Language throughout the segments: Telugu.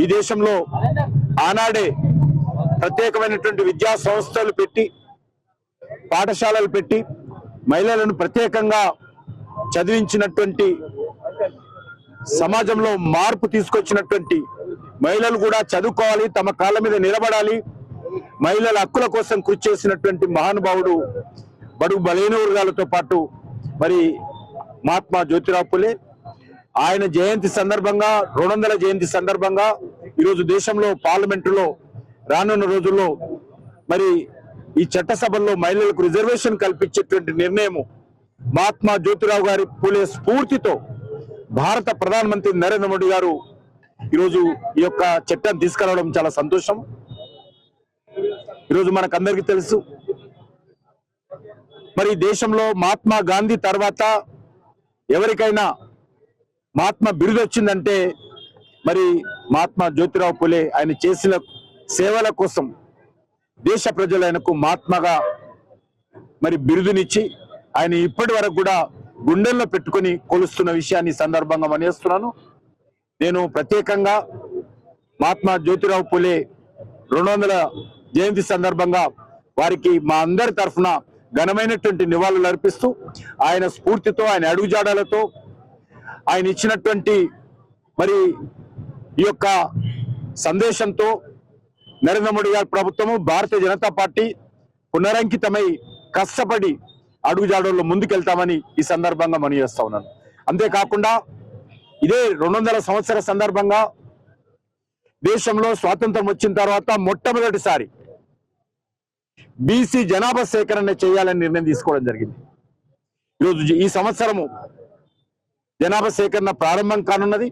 ఈ దేశంలో ఆనాడే ప్రత్యేకమైనటువంటి విద్యా సంస్థలు పెట్టి పాఠశాలలు పెట్టి మహిళలను ప్రత్యేకంగా చదివించినటువంటి సమాజంలో మార్పు తీసుకొచ్చినటువంటి మహిళలు కూడా చదువుకోవాలి, తమ కాళ్ళ మీద నిలబడాలి, మహిళల హక్కుల కోసం కృషి చేసినటువంటి మహానుభావుడు బడుగు బలహీన వర్గాలతో పాటు మరి మహాత్మా జ్యోతిరావు పూలే. ఆయన జయంతి సందర్భంగా 200వ జయంతి సందర్భంగా ఈరోజు దేశంలో పార్లమెంటులో రానున్న రోజుల్లో మరి ఈ చట్టసభల్లో మహిళలకు రిజర్వేషన్ కల్పించేటువంటి నిర్ణయం మహాత్మా జ్యోతిరావు గారి పూలే స్ఫూర్తితో భారత ప్రధానమంత్రి నరేంద్ర మోడీ గారు ఈరోజు ఈ యొక్క చట్టాన్ని తీసుకురావడం చాలా సంతోషం. ఈరోజు మనకందరికీ తెలుసు, మరి దేశంలో మహాత్మా గాంధీ తర్వాత ఎవరికైనా మహాత్మా బిరుదు వచ్చిందంటే మరి మహాత్మా జ్యోతిరావు పూలే ఆయన చేసిన సేవల కోసం దేశ ప్రజలు ఆయనకు మహాత్మాగా మరి బిరుదునిచ్చి ఆయన ఇప్పటి వరకు కూడా గుండెల్లో పెట్టుకుని కొలుస్తున్న విషయాన్ని సందర్భంగా మనిస్తున్నాను. నేను ప్రత్యేకంగా మహాత్మా జ్యోతిరావు పూలే 200వ జయంతి సందర్భంగా వారికి మా అందరి తరఫున ఘనమైనటువంటి నివాళులు అర్పిస్తూ ఆయన స్ఫూర్తితో, ఆయన అడుగుజాడలతో, ఆయన ఇచ్చినటువంటి మరి ఈ యొక్క సందేశంతో నరేంద్ర మోడీ గారి ప్రభుత్వము, భారతీయ జనతా పార్టీ పునరంకితమై కష్టపడి అడుగుజాడల్లో ముందుకెళ్తామని ఈ సందర్భంగా మనవి చేస్తా ఉన్నాను. అంతేకాకుండా ఇదే 200వ సంవత్సర సందర్భంగా దేశంలో స్వాతంత్రం వచ్చిన తర్వాత మొట్టమొదటిసారి బీసీ జనాభా సేకరణ చేయాలని నిర్ణయం తీసుకోవడం జరిగింది. ఈరోజు ఈ సంవత్సరము జనాభా సేకరణ ప్రారంభం కానున్నది.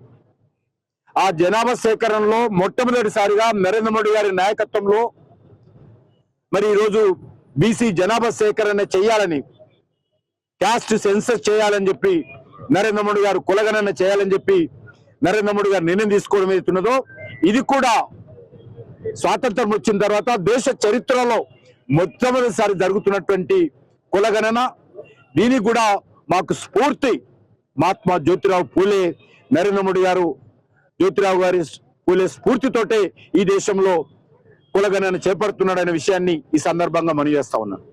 ఆ జనాభా సేకరణలో మొట్టమొదటిసారిగా నరేంద్ర మోడీ గారి నాయకత్వంలో మరి ఈరోజు బీసీ జనాభా సేకరణ చేయాలని, క్యాస్ట్ సెన్సస్ చేయాలని చెప్పి నరేంద్ర మోడీ గారు, కులగణన చేయాలని చెప్పి నరేంద్ర మోడీ గారు నిర్ణయం తీసుకోవడం ఏదైతున్నదో ఇది కూడా స్వాతంత్రం వచ్చిన తర్వాత దేశ చరిత్రలో మొట్టమొదటిసారి జరుగుతున్నటువంటి కులగణన. దీనికి కూడా మాకు స్ఫూర్తి మహాత్మా జ్యోతిరావు పూలే, నరేంద్ర మోడీ గారు జ్యోతిరావు గారి పూలే స్ఫూర్తితోటే ఈ దేశంలో కులగణన చేపడుతున్నాడనే విషయాన్ని ఈ సందర్భంగా మనవి చేస్తా ఉన్నాను.